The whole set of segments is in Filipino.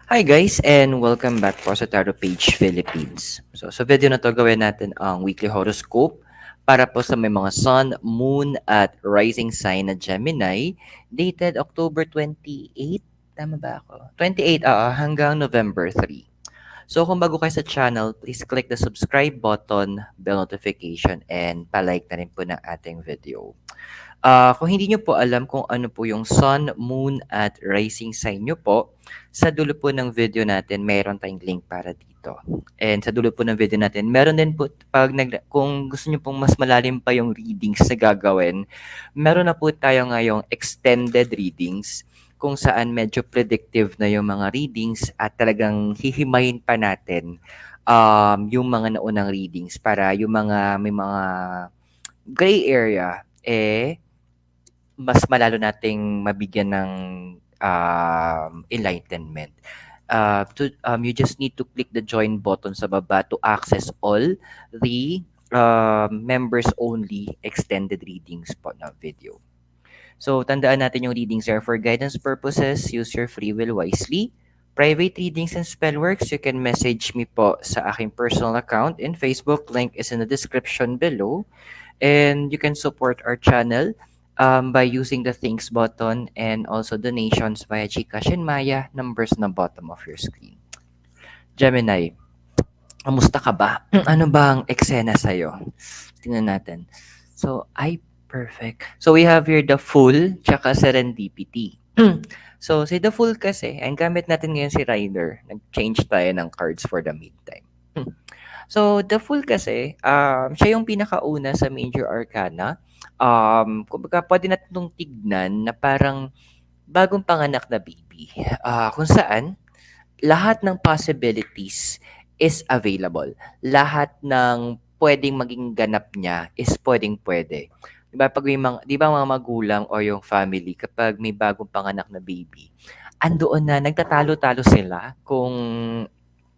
Hi guys and welcome back po sa Tarot Page Philippines. So sa video na to gawin natin ang weekly horoscope para po sa may mga sun, moon at rising sign na Gemini dated October 28, tama ba ako? 28 hanggang November 3. So kung bago kayo sa channel, please click the subscribe button, bell notification and palike na rin po ng ating video. Kung hindi niyo po alam kung ano po yung sun, moon, at rising sign niyo po, sa dulo po ng video natin, meron tayong link para dito. And sa dulo po ng video natin, meron din po, kung gusto niyo pong mas malalim pa yung readings na gagawin, meron na po tayo ngayong extended readings kung saan medyo predictive na yung mga readings at talagang hihimayin pa natin yung mga naunang readings para yung mga may mga gray area mas malalo nating mabigyan ng enlightenment. You just need to click the join button sa baba to access all the members only extended readings po na video. So, tandaan natin yung readings are for guidance purposes. Use your free will wisely. Private readings and spellworks, you can message me po sa aking personal account in Facebook. Link is in the description below. And you can support our channel by using the thanks button and also donations via GCash and Maya, numbers na bottom of your screen. Gemini, kamusta ka ba? Ano ba ang eksena sa'yo? Tingnan natin. So, perfect. So, we have here the Fool, tsaka Serendipity. So, si the Fool kasi, ang gamit natin ngayon si Rider. Nag-change tayo ng cards for the meantime. So, the Fool kasi, siya yung pinakauna sa Major Arcana. Kumbaga, pwede natin itong tignan na parang bagong panganak na baby. Kung saan, lahat ng possibilities is available. Lahat ng pwedeng maging ganap niya is pwedeng-pwede. 'Di ba pag may mga 'di ba mga magulang o yung family kapag may bagong panganak na baby, andoon na nagtatalo-talo sila kung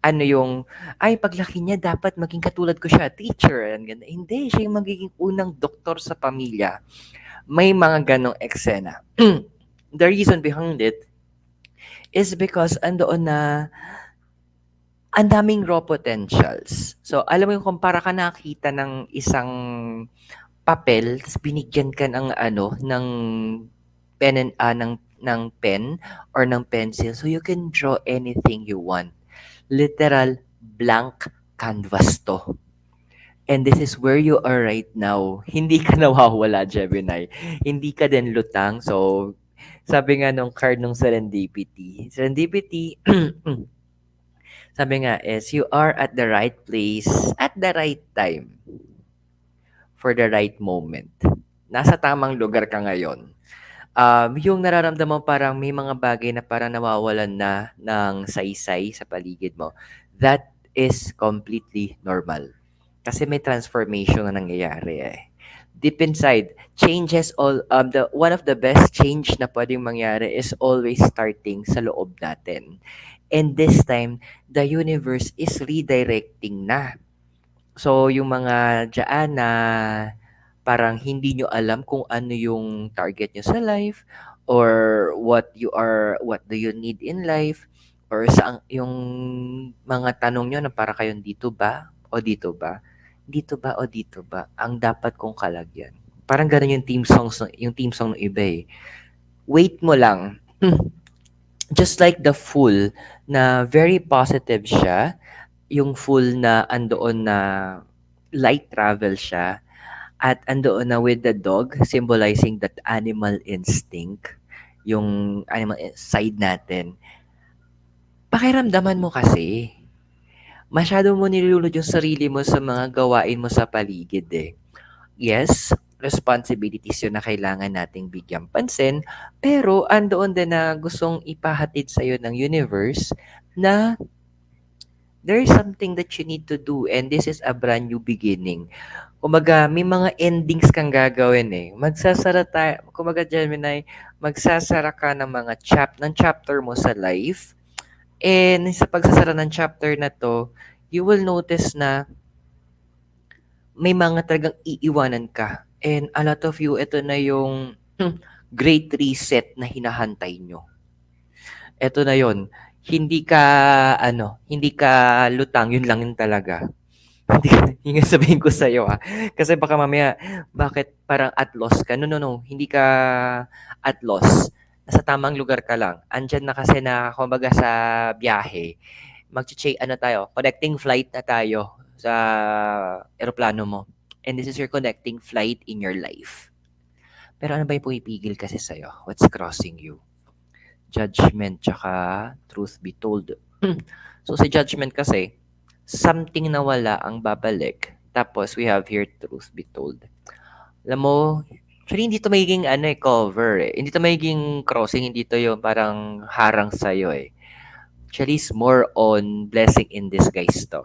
ano yung, "Ay paglaki niya dapat maging katulad ko siya, teacher." Ganun. Hindi, siya yung magiging unang doktor sa pamilya. May mga ganong eksena. The reason behind it is because andoon na ang daming raw potentials. So, alam mo yung kung para ka nakakita ng isang papel, ta's binigyan ka ng ano, ng pen ng pen or ng pencil, so you can draw anything you want. Literal blank canvas 'to. And this is where you are right now. Hindi ka nawawala, Gemini. Hindi ka din lutang. So, sabi nga nung card nung Serendipity, sabi nga is, you are at the right place at the right time for the right moment. Nasa tamang lugar ka ngayon. Yung nararamdaman parang may mga bagay na parang nawawalan na ng saysay sa paligid mo, that is completely normal. Kasi may transformation na nangyayari eh. Deep inside, changes all the one of the best change na pwedeng mangyari is always starting sa loob natin. And this time, the universe is redirecting na. So, yung mga diyaan na parang hindi nyo alam kung ano yung target nyo sa life or what do you need in life or saan yung mga tanong nyo na para kayong dito ba o dito ba? Dito ba o dito ba? Ang dapat kong kalagyan. Parang ganun yung team song ng iba eh. Wait mo lang. Just like the Fool na very positive siya, yung Fool na andoon na light travel siya, at andoon na with the dog, symbolizing that animal instinct, yung side natin. Pakiramdaman mo kasi, masyado mo nilulod yung sarili mo sa mga gawain mo sa paligid eh. Yes, responsibilities yun na kailangan nating bigyang pansin, pero andoon din na gustong ipahatid sa'yo ng universe na there is something that you need to do and this is a brand new beginning. Kumbaga, may mga endings kang gagawin eh. Magsasara tayo, kumbaga Gemini, magsasara ka ng mga ng chapter mo sa life. And sa pagsasara ng chapter na to, you will notice na may mga talagang iiwanan ka. And a lot of you, ito na yung great reset na hinahantay nyo. Ito na yon. Hindi ka hindi ka lutang, yun lang yun talaga. Hindi yun nga sabihin ko sa'yo, kasi baka mamaya bakit parang at loss ka, no, no, no, hindi ka at loss, nasa tamang lugar ka lang. Andiyan na kasi na kumbaga sa biyahe, tayo, connecting flight na tayo sa eroplano mo, and this is your connecting flight in your life. Pero ano ba yung pumipigil kasi sa'yo? What's crossing you? Judgment tsaka truth be told. So, sa judgment kasi, something na wala ang babalik. Tapos, we have here truth be told. Alam mo, actually, hindi to magiging cover eh. Hindi to magiging crossing, hindi to yung parang harang sa'yo eh. Actually, it's more on blessing in disguise to.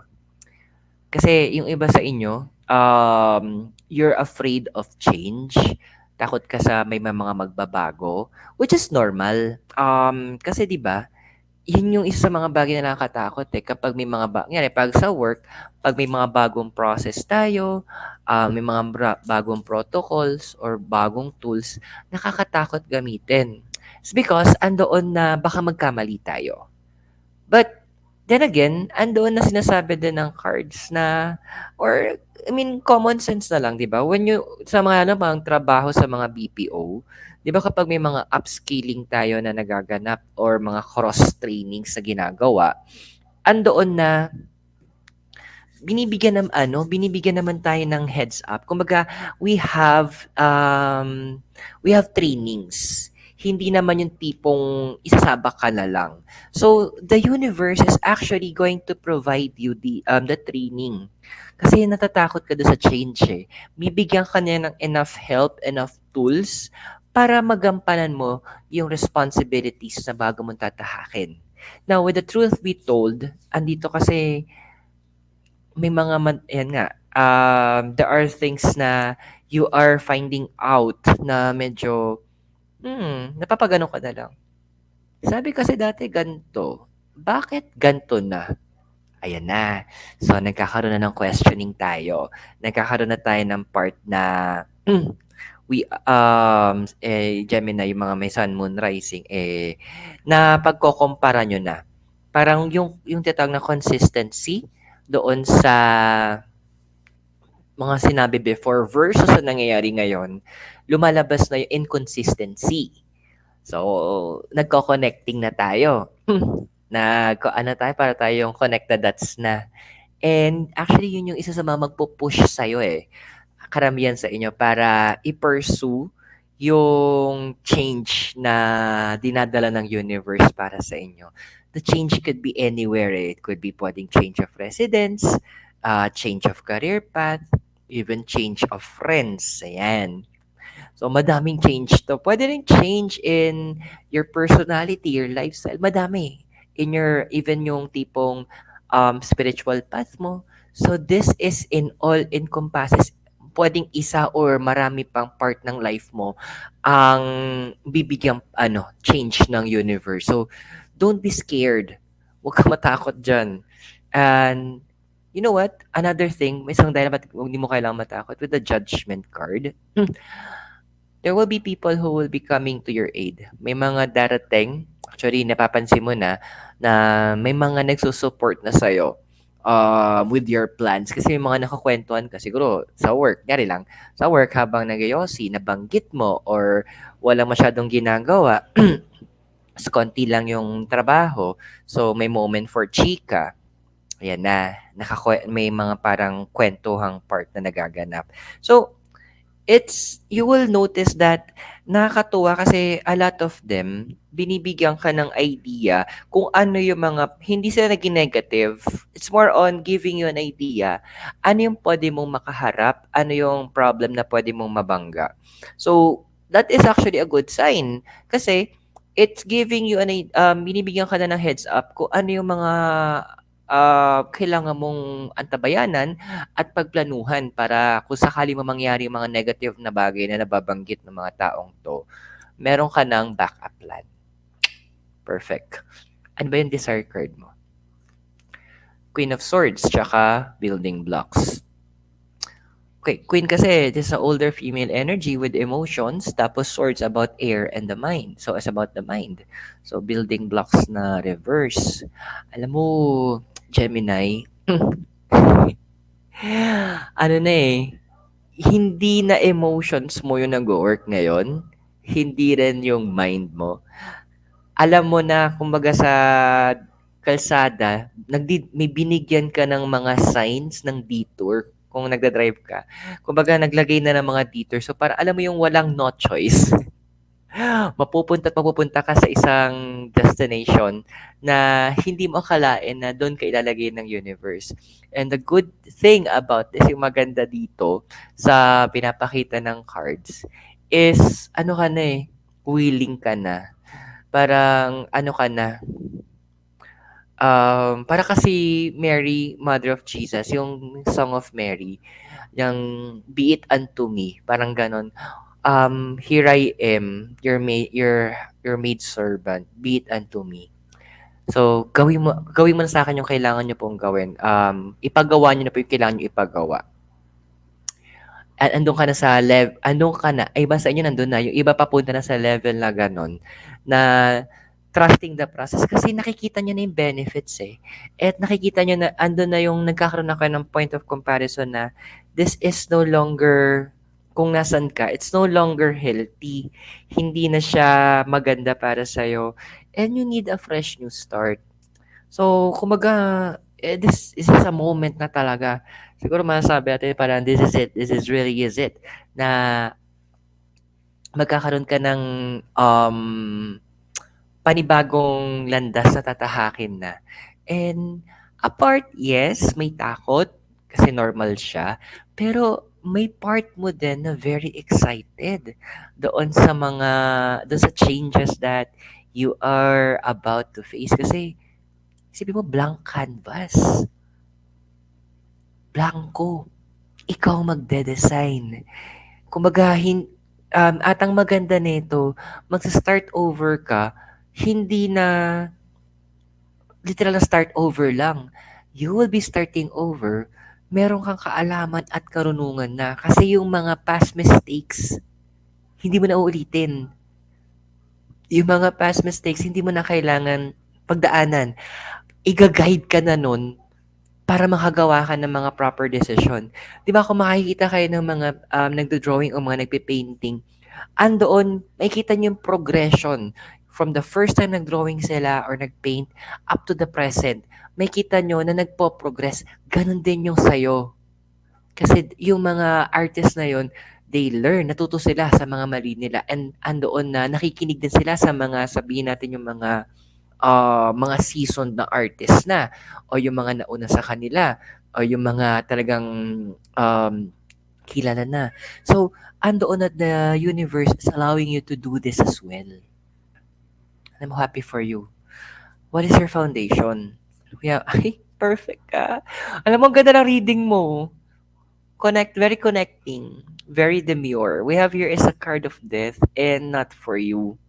Kasi yung iba sa inyo, you're afraid of change. Takot ka sa may mga magbabago, which is normal. Kasi 'di ba, yun yung isa sa mga bagay na nakakatakot eh kapag may mga kunyari pag sa work, pag may mga bagong process tayo, may mga bagong protocols or bagong tools, nakakatakot gamitin. It's because andoon na baka magkamali tayo. But then again, andoon na sinasabi din ng cards na or I mean common sense na lang, 'di ba? When you sa mga mga trabaho sa mga BPO, 'di ba kapag may mga upskilling tayo na nagaganap or mga cross trainings na ginagawa, andoon na binibigyan naman tayo ng heads up. Kumbaga, we have trainings. Hindi naman yung tipong isasabak ka na lang. So, the universe is actually going to provide you the training. Kasi natatakot ka doon sa change eh. Bibigyan ka niya ng enough help, enough tools para magampanan mo yung responsibilities na bago mong tatahakin. Now, with the truth be told, andito kasi may mga ayan nga, there are things na you are finding out na medyo, napapagano ka na lang. Sabi kasi dati ganto, bakit ganto na? Ayan na. So, nagkakaroon na ng questioning tayo. Nagkakaroon na tayo ng part na Gemini, yung mga may sun, moon, rising, na pagkokompara nyo na. Parang yung tinatawag na consistency doon sa mga sinabi before versus sa nangyayari ngayon, lumalabas na yung inconsistency. So, nagko-connecting na tayo. Tayo para tayong connect the dots na. And actually, yun yung isa sa mga magpo-push sa'yo eh. Karamihan sa inyo para i-pursue yung change na dinadala ng universe para sa inyo. The change could be anywhere eh. It could be pwedeng change of residence, change of career path, even change of friends. Ayan. So, madaming change to. Pwede rin change in your personality, your lifestyle. Madami. Even yung tipong spiritual path mo. So, this is in all encompasses. Pwedeng isa or marami pang part ng life mo ang bibigyan change ng universe. So, don't be scared. Huwag ka matakot dyan. And, you know what? Another thing, may isang dahil hindi mo kailangang matakot with the judgment card. There will be people who will be coming to your aid. May mga darating, actually napapansin mo na may mga nagsusupport na sa'yo with your plans. Kasi may mga nakakwentuhan ka siguro sa work. Yari lang, sa work habang nagyosi, nabanggit mo or walang masyadong ginagawa, mas konti lang yung trabaho. So, may moment for chika. Ayan na, may mga parang kwentuhang part na nagaganap. So, you will notice that nakakatuwa kasi a lot of them, binibigyan ka ng idea kung ano yung mga, hindi sila naging negative. It's more on giving you an idea. Ano yung pwede mong makaharap? Ano yung problem na pwede mong mabangga? So, that is actually a good sign. Kasi, it's giving you binibigyan ka na ng heads up kung ano yung mga kailangan mong antabayanan at pagplanuhan para kung sakali mo mangyari yung mga negative na bagay na nababanggit ng mga taong to, meron ka ng backup plan. Perfect. Ano ba yung desire card mo? Queen of Swords, tsaka Building Blocks. Okay, Queen kasi this is a older female energy with emotions, tapos Swords about air and the mind. So, it's about the mind. So, building blocks na reverse. Alam mo, Gemini, ano na eh, hindi na emotions mo yung nag-work ngayon, hindi rin yung mind mo. Alam mo na kumbaga sa kalsada, may binigyan ka ng mga signs ng detour kung nagda-drive ka. Kumbaga naglagay na ng mga detour. So para alam mo yung walang no choice. Mapupunta at mapupunta ka sa isang destination na hindi mo akalain na doon ka ilalagay ng universe. And the good thing about this, yung maganda dito sa pinapakita ng cards, is ano ka na eh, willing ka na. Parang ano ka na, para kasi Mary, Mother of Jesus, yung Song of Mary, yung Be It Unto Me, parang ganon. Here I am, your maid servant, be it unto me. So, gawin mo na sa akin yung kailangan nyo pong gawin. Ipagawa nyo na po yung kailangan nyo ipagawa. Andun ka na sa andun ka na, ay iba sa inyo nandun na, yung iba papunta na sa level na ganon, na trusting the process kasi nakikita nyo na yung benefits eh. At nakikita nyo na andun na yung nagkakaroon na kayo ng point of comparison na this is no longer, kung nasan ka, it's no longer healthy. Hindi na siya maganda para sa'yo. And you need a fresh new start. So, kumbaga, this is a moment na talaga. Siguro masasabi natin parang this is it. This is really is it. Na magkakaroon ka ng panibagong landas na tatahakin na. And apart, yes, may takot kasi normal siya. Pero may part mo din na very excited doon sa changes that you are about to face. Kasi isipin mo, blank canvas. Blanco. Ikaw magde-design. Kumbaga, at ang maganda nito, magsa-start over ka, hindi na literal na start over lang. You will be starting over, meron kang kaalaman at karunungan na. Kasi yung mga past mistakes, hindi mo na uulitin. Yung mga past mistakes, hindi mo na kailangan pagdaanan. Iga-guide ka na nun para makagawa ka ng mga proper decision. Di ba kung makikita kayo ng mga nagdo-drawing o mga nagpe-painting, andoon, makikita niyo yung progression from the first time nag-drawing sila or nag-paint up to the present. Makikita nyo na nagpo-progress. Ganon din yung sayo. Kasi yung mga artists na yon, they learn, natuto sila sa mga mali nila. And andoon na nakikinig din sila sa mga, sabihin natin yung mga seasoned na artist na o yung mga nauna sa kanila o yung mga talagang um, kilala na. So, andoon at the universe is allowing you to do this as well. I'm happy for you. What is your foundation? Yeah, ay, perfect ka. Alam mo, ang ganda ng reading mo. Very connecting. Very demure. We have here is a card of death and not for you.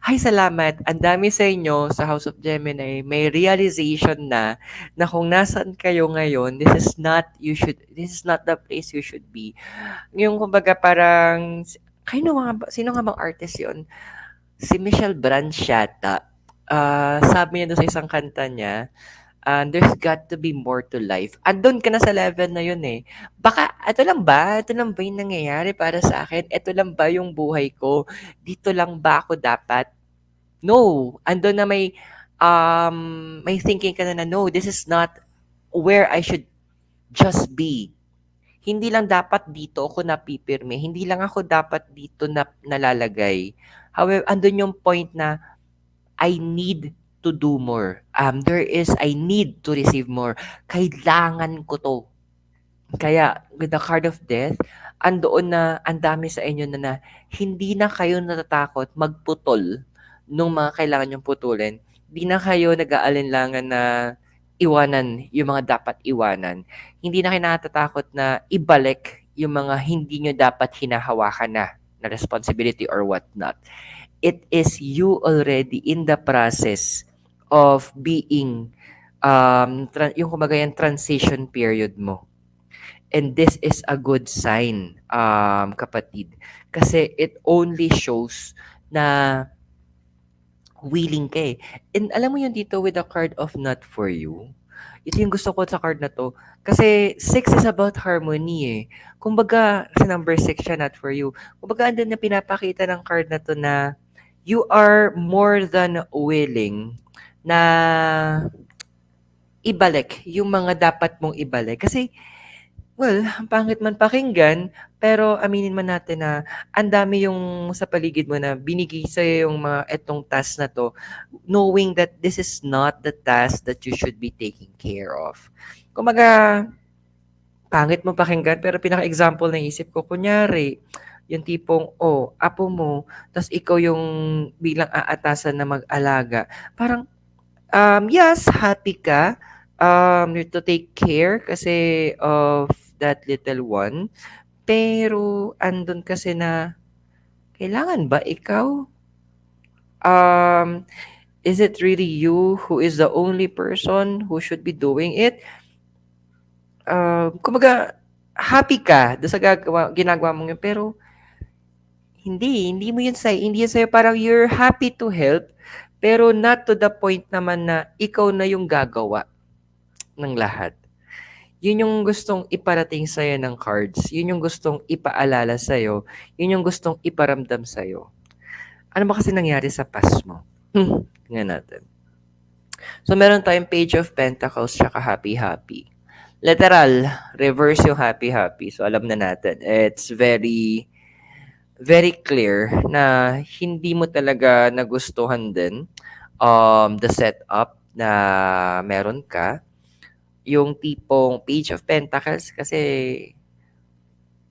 Hi, salamat. Ang dami sa inyo sa House of Gemini. May realization na kung nasan kayo ngayon, this is not the place you should be. Yung kumbaga parang, sino nga bang artist yon? Si Michelle Branch yata. Sabi niya doon sa isang kanta niya, there's got to be more to life. Andun ka na sa level na yun eh. Baka, ito lang ba? Ito lang ba yung nangyayari para sa akin? Ito lang ba yung buhay ko? Dito lang ba ako dapat? No. Andun na may thinking ka na no, this is not where I should just be. Hindi lang dapat dito ako napipirme. Hindi lang ako dapat dito na nalalagay. However, andun yung point na I need to do more. I need to receive more. Kailangan ko to. Kaya, with the card of death, andoon na ang dami sa inyo na hindi na kayo natatakot magputol nung mga kailangan yung putulin. Hindi na kayo nag-aalinlangan na iwanan yung mga dapat iwanan. Hindi na kayo natatakot na ibalik yung mga hindi nyo dapat hinahawakan na responsibility or whatnot. It is you already in the process of being yung kumbaga yung transition period mo. And this is a good sign, kapatid. Kasi it only shows na willing ka eh. And alam mo yun dito with the card of not for you, ito yung gusto ko sa card na 'to. Kasi 6 is about harmony, eh. Kumbaga sa number 6 siya, not for you. Kumbaga andun na pinapakita ng card na 'to na you are more than willing na ibalik yung mga dapat mong ibalik. Kasi, well, ang pangit man pakinggan, pero aminin man natin na ang dami yung sa paligid mo na binigay sa'yo yung mga etong task na 'to, knowing that this is not the task that you should be taking care of. Kumbaga, pangit mo pakinggan pero pinaka-example na isip ko kunyari, yung tipong, oh, apo mo, ta's ikaw yung bilang aatasan na mag-alaga. Parang, yes, happy ka, to take care kasi of that little one. Pero andun kasi na, kailangan ba ikaw? Um, is it really you who is the only person who should be doing it? Kumbaga, happy ka doon sa ginagawa mong yun, pero hindi mo yun hindi yun sa'yo, parang you're happy to help, pero not to the point naman na ikaw na yung gagawa ng lahat. Yun yung gustong iparating sa'yo ng cards, yun yung gustong ipaalala sa'yo, yun yung gustong iparamdam sa'yo. Ano ba kasi nangyari sa past mo? Tingnan natin. So, meron tayong Page of Pentacles tsaka happy-happy. Literal, reverse yung happy-happy. So, alam na natin. It's very, very clear na hindi mo talaga nagustuhan din the setup na meron ka. Yung tipong Page of Pentacles kasi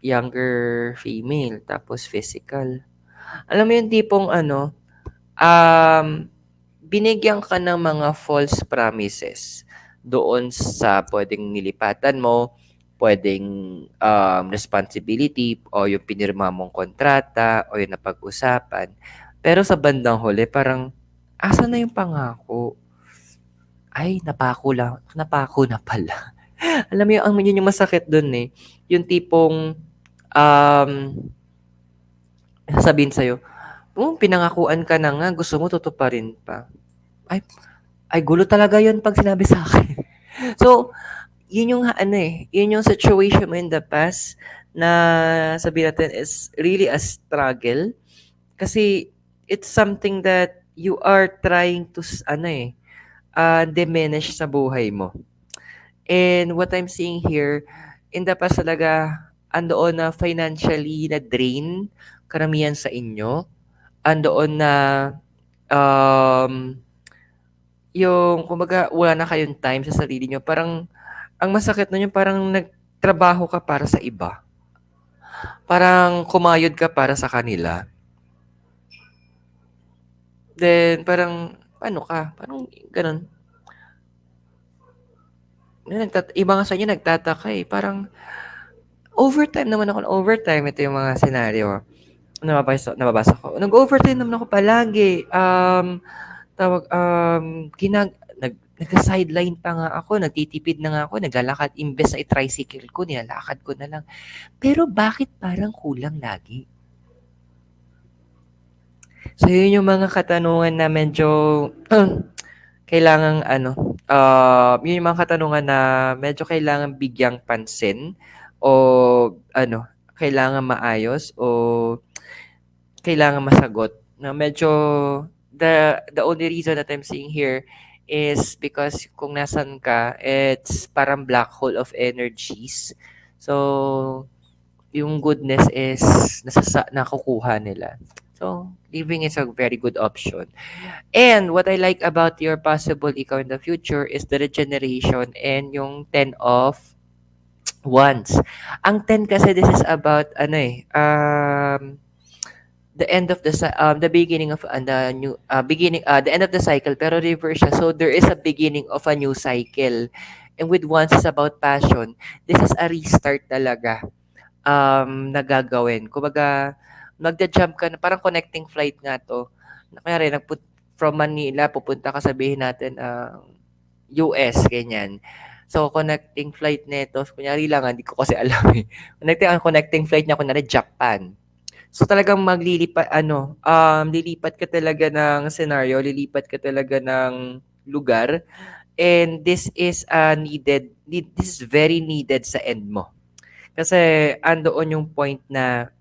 younger female, tapos physical. Alam mo yung tipong ano, binigyan ka ng mga false promises doon sa pwedeng nilipatan mo, pwedeng responsibility o yung pinirma mong kontrata o yung napag-usapan. Pero sa bandang huli, parang, asa na yung pangako? Ay, napako na pala. Alam mo yun yung masakit doon eh. Yung tipong, sasabihin sa'yo, pinangakuan ka na nga, gusto mo tutuparin pa. Ay, gulo talaga yun pag sinabi sa akin. So, yun yung ano eh, yun yung situation mo in the past na sabihin natin is really a struggle kasi it's something that you are trying to diminish sa buhay mo. And what I'm seeing here, in the past talaga, andoon na financially na drain karamihan sa inyo. Andoon na um, yung kumbaga wala na kayong time sa sarili niyo. Parang ang masakit nun yung parang nagtrabaho ka para sa iba. Parang kumayod ka para sa kanila. Then parang ano ka, parang ganun. Iba nga sa inyo nagtataka eh. Parang overtime naman ako. Overtime, ito yung mga senaryo nababasa ko. Nag-overtime naman ako palagi. Nagka-sideline pa nga ako, nagtitipid na nga ako, naglalakad, imbes na i-tricycle ko, nilalakad ko na lang. Pero bakit parang kulang lagi? So, yun yung mga katanungan na medyo kailangang yun yung mga katanungan na medyo kailangan bigyang pansin o kailangan maayos o kailangan masagot na medyo the only reason that I'm seeing here is because kung nasan ka, it's parang black hole of energies. So, yung goodness is nakukuha nila. So, living is a very good option. And what I like about your possible ikaw in the future is the regeneration and yung 10 of Wands. Ang 10 kasi this is about the end of the beginning of the new the end of the cycle pero reverse siya. So there is a beginning of a new cycle. And with Wands is about passion. This is a restart talaga na gagawin. Kumbaga, magja-jump ka na, parang connecting flight nga to. Kaya from Manila, pupunta ka sabihin natin US, ganyan. So, connecting flight nito, kunyari lang, hindi ko kasi alam eh. Ang connecting flight niya, kunyari Japan. So, talagang lilipat ka talaga ng scenario, lilipat ka talaga ng lugar. And this is very needed sa end mo. Kasi andoon yung point na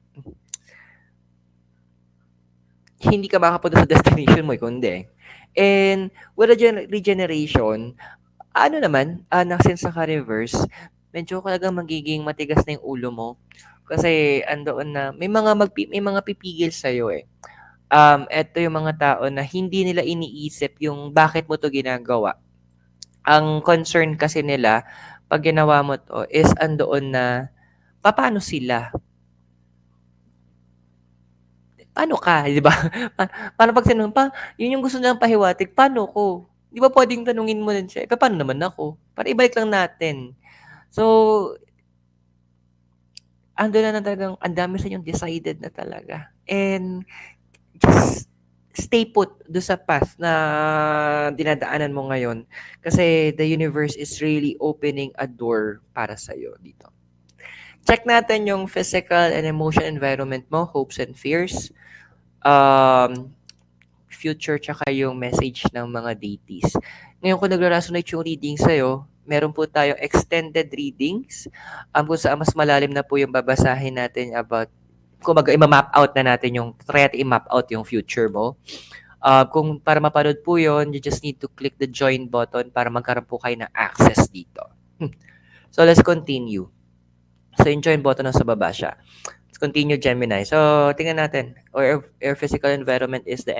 hindi ka makapunta sa destination mo, kundi. And with the regeneration, since naka-reverse, medyo talagang magiging matigas na yung ulo mo. Kasi andoon na, may mga pipigil sa'yo eh. Eto yung mga tao na hindi nila iniisip yung bakit mo to ginagawa. Ang concern kasi nila, pag ginawa mo to, is andoon na, paano sila? Paano ka, 'di ba? Paano pag sinun pa yun yung gusto nilang pahiwatig, paano ko? 'Di ba puwedeng tanungin mo din siya, "Eh, papaano naman ako?" Para ibalik lang natin. So, andun na talagang ang dami sa inyong decided na talaga. And just stay put do sa path na dinadaanan mo ngayon. Kasi the universe is really opening a door para sa'yo dito. Check natin yung physical and emotional environment mo, hopes and fears. Um, future tsaka yung message ng mga deities. Ngayon kung nagra-resonate yung reading sa'yo, meron po tayong extended readings kung saan mas malalim na po yung babasahin natin about kumbaga i-map out na natin yung try natin i-map out yung future mo. Kung para mapanood po yun, you just need to click the join button para magkaroon po kayo ng access dito. So let's continue. So yung join button nasa baba siya. Let's continue Gemini. So tingnan natin. Our physical environment is the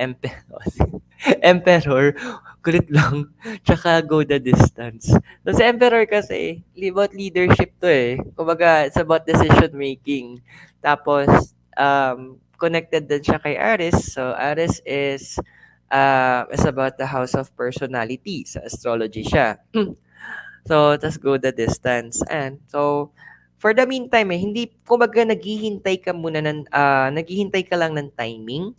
Emperor, kulit lang, tsaka go the distance. So, sa Emperor kasi, about leadership to eh. Kumbaga, it's about decision making. Tapos, connected din siya kay Aries. So, Aries is about the house of personality. Sa astrology siya. So, tas go the distance. And so, for the meantime hindi, kumbaga naghihintay ka lang ng timing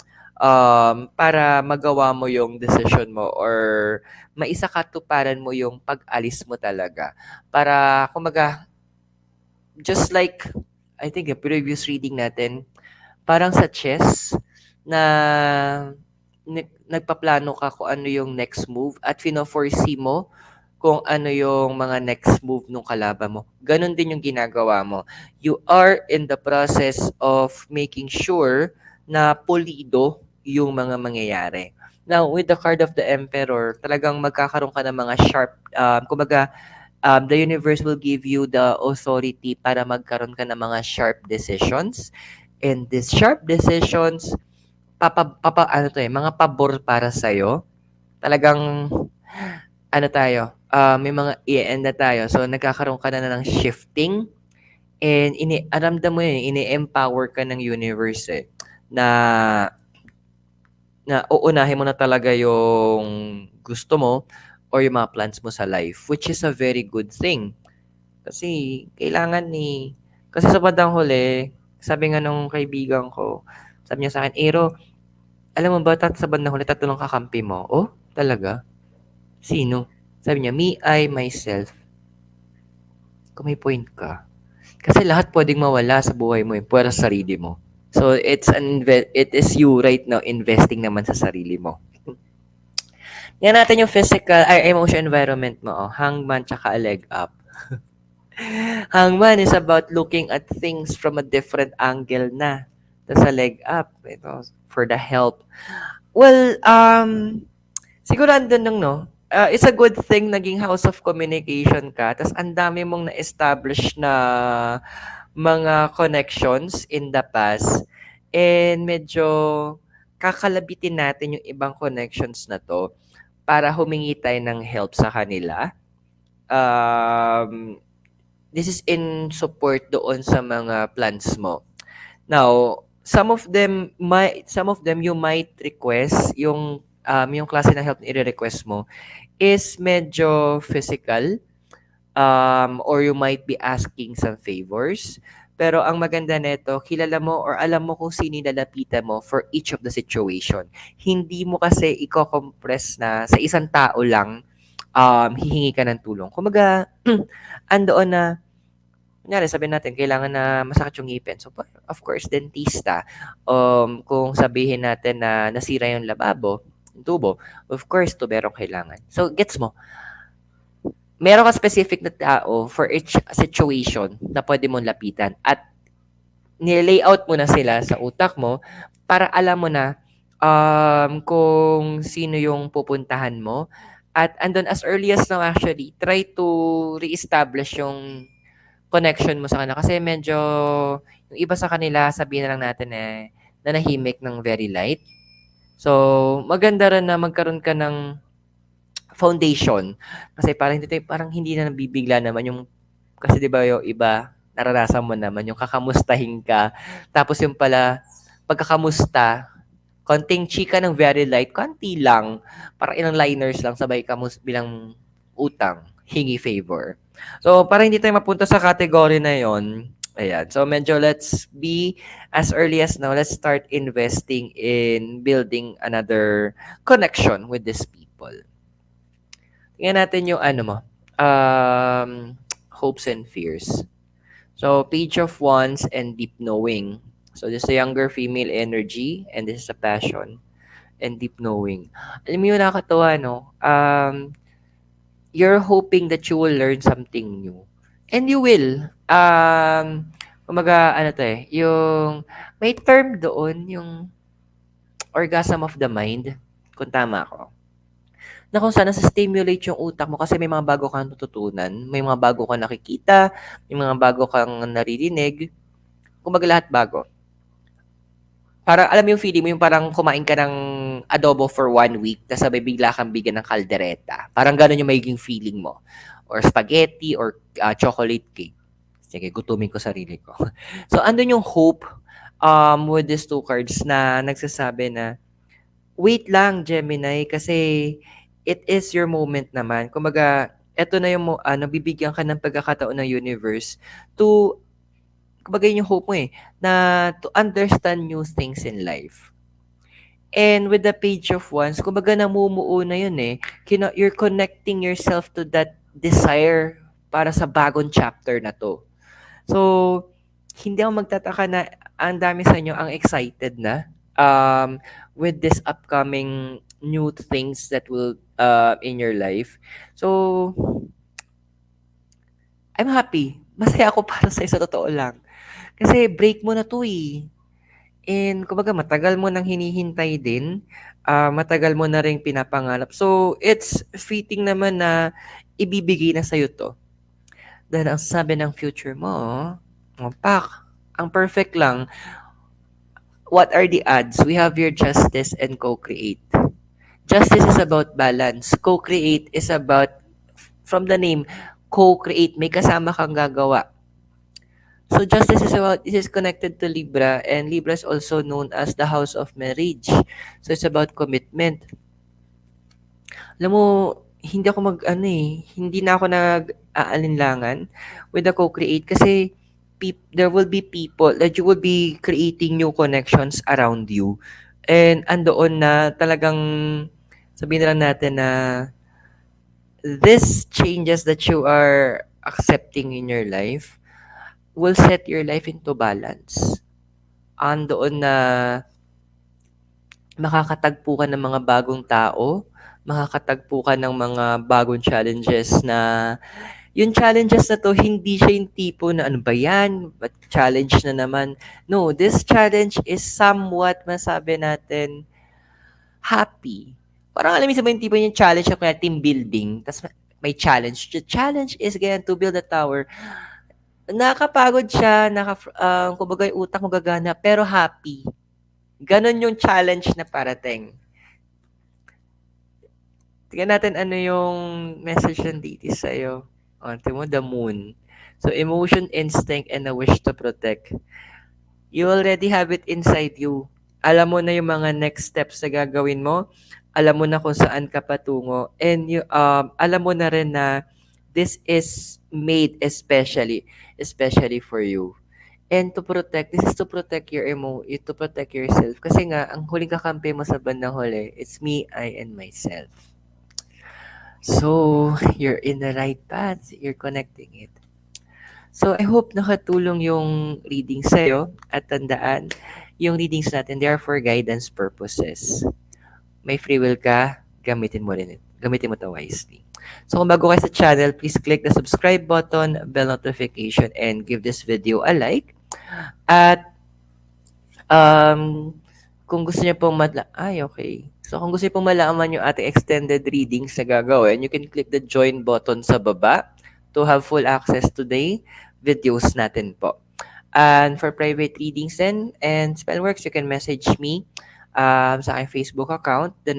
para magawa mo yung decision mo or maisakatuparan mo yung pag-alis mo talaga. Para, kumbaga, just like, I think, yung previous reading natin, parang sa chess, na nagpaplano ka kung ano yung next move at fino-foresee mo kung ano yung mga next move nung kalaban mo. Ganon din yung ginagawa mo. You are in the process of making sure na pulido yung mga mangyayari. Now, with the card of the Emperor, talagang magkakaroon ka ng mga sharp, the universe will give you the authority para magkaroon ka ng mga sharp decisions. And these sharp decisions, mga pabor para sa'yo. Talagang may mga i-end na tayo. So, nagkakaroon ka na ng shifting and aramdam mo yun, ini-empower ka ng universe na uunahin mo na talaga yung gusto mo or yung mga plans mo sa life, which is a very good thing. Kasi kasi sa bandang huli, sabi nga nung kaibigan ko, sabi niya sa akin, Ero, alam mo ba, sa bandang huli, tatlong kakampi mo. Oh, talaga? Sino? Sabi niya, me, I, myself. Kung may point ka. Kasi lahat pwedeng mawala sa buhay mo, pwera sa sarili mo. So, it is you right now investing naman sa sarili mo. Yan natin yung emotion environment mo. Hangman tsaka a leg up. Hangman is about looking at things from a different angle na. Tapos sa leg up, ito, for the help. Well, siguro andun lang, no? It's a good thing naging house of communication ka. Tapos ang dami mong na-establish na mga connections in the past. And medyo kakalabitin natin yung ibang connections na to para humingi tayo ng help sa kanila. This is in support doon sa mga plans mo. Now, some of them you might request yung klase ng help na i-request mo is medyo physical, or you might be asking some favors. Pero ang maganda nito, kilala mo or alam mo kung sino lalapitan mo for each of the situation. Hindi mo kasi i-compress na sa isang tao lang hihingi ka ng tulong. Kumbaga, andoon na, kunyari sabihin natin kailangan na masakit yung ngipin. So, of course, dentista. Kung sabihin natin na nasira yung lababo, yung tubo, of course, tuberong kailangan. So, gets mo, meron ka specific na tao for each situation na pwede mong lapitan at nilayout mo na sila sa utak mo para alam mo na kung sino yung pupuntahan mo. At andun as early as now actually, try to reestablish yung connection mo sa kanila. Kasi medyo, yung iba sa kanila, sabihin na lang natin nanahimik ng very light. So, maganda rin na magkaroon ka ng foundation. Kasi parang hindi na nabibigla naman yung, kasi 'di ba yung iba naranasan mo naman yung kakamustahin ka. Tapos yung pala pagkakamusta, konting chika ng very light, konti lang, parang ilang liners lang sabay bilang utang, hingi favor. So, para hindi tayo mapunta sa category na yon, ayan. So, medyo let's be as early as now, let's start investing in building another connection with these people. Tingnan natin yung ano mo, hopes and fears. So, page of wands and deep knowing. So, this is a younger female energy and this is a passion and deep knowing. Alam mo yung nakakatawa, no? You're hoping that you will learn something new. And you will. Kumaga, ano to yung may term doon, yung orgasm of the mind, kung tama ako, na kung saan nasa-stimulate yung utak mo kasi may mga bago kang natututunan, may mga bago kang nakikita, may mga bago kang naririnig, kumbaga lahat bago. Parang alam mo yung feeling mo, yung parang kumain ka ng adobo for 1 week, tapos sabay bigla kang bigyan ng kaldereta. Parang ganun yung magiging feeling mo. Or spaghetti or chocolate cake. Sige, gutumin ko sarili ko. So, andun yung hope with these two cards na nagsasabi na, wait lang, Gemini, kasi it is your moment naman. Kumbaga, eto na yung bibigyan ka ng pagkakataon ng universe to, kumbaga yun yung hope mo na to understand new things in life. And with the page of wands, kumbaga namumuo na yun you're connecting yourself to that desire para sa bagong chapter na to. So, hindi ako magtataka na ang dami sa inyo ang excited na with this upcoming new things that will in your life. So, I'm happy. Masaya ako para sa totoo lang. Kasi break mo na to And kumbaga matagal mo nang hinihintay din. Matagal mo na ring pinapangarap. So, it's fitting naman na ibibigay na sa'yo to. Dahil ang sabi ng future mo, pak, ang perfect lang, what are the odds? We have your justice and co-create. Justice is about balance. Co-create is about, from the name, co-create. May kasama kang gagawa. So justice is about, this is connected to Libra, and Libra is also known as the house of marriage. So it's about commitment. Alam mo, hindi na ako nag-aalinlangan with the co-create kasi there will be people that you will be creating new connections around you. And andoon na talagang sabihin na lang natin na these changes that you are accepting in your life will set your life into balance. Andoon na makakatagpo ka ng mga bagong tao, makakatagpo ka ng mga bagong challenges na yung challenges na to, hindi siya yung tipo na ano ba yan? But challenge na naman. No, this challenge is somewhat, masabi natin, happy. Parang alam mo sabihin yung tipo yung challenge na kaya team building, tas may challenge. The challenge is ganyan to build a tower. Nakakapagod siya, kumbaga yung utak mo gagana, pero happy. Ganon yung challenge na parating. Tingnan natin ano yung message ng deity sa'yo. Tingnan mo, the moon. So, emotion, instinct, and a wish to protect. You already have it inside you. Alam mo na yung mga next steps na gagawin mo. Alam mo na kung saan ka patungo. And alam mo na rin na this is made especially for you. And to protect, this is to protect to protect yourself. Kasi nga, ang huling kakampi mo sa bandang huli, it's me, I, and myself. So, you're in the right path. You're connecting it. So, I hope nakatulong yung reading sa'yo at tandaan, yung readings natin, they are for guidance purposes. May free will ka, gamitin mo rin it. Gamitin mo to wisely. So, kung bago kayo sa channel, please click the subscribe button, bell notification, and give this video a like. At kung gusto niyo pong okay. So, kung gusto niyo pong malaman yung ating extended readings na gagawin, you can click the join button sa baba to have full access to the videos natin po. And for private readings then and spellworks, you can message me sa aking Facebook account. The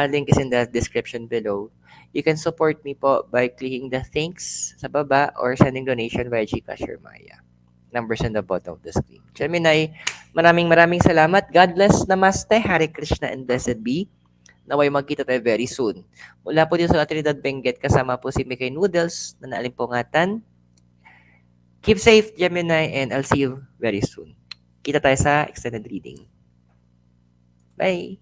link is in the description below. You can support me po by clicking the thanks sa baba or sending donation via GCash or Maya. Numbers on the bottom of the screen. Gemini, maraming salamat. God bless. Namaste. Hare Krishna and blessed be. Naway magkita tayo very soon. Mula po dito sa Trinidad Benguet, kasama po si Mikay Noodles na naalimpungatan. Keep safe, Gemini, and I'll see you very soon. Kita tayo sa extended reading. Bye!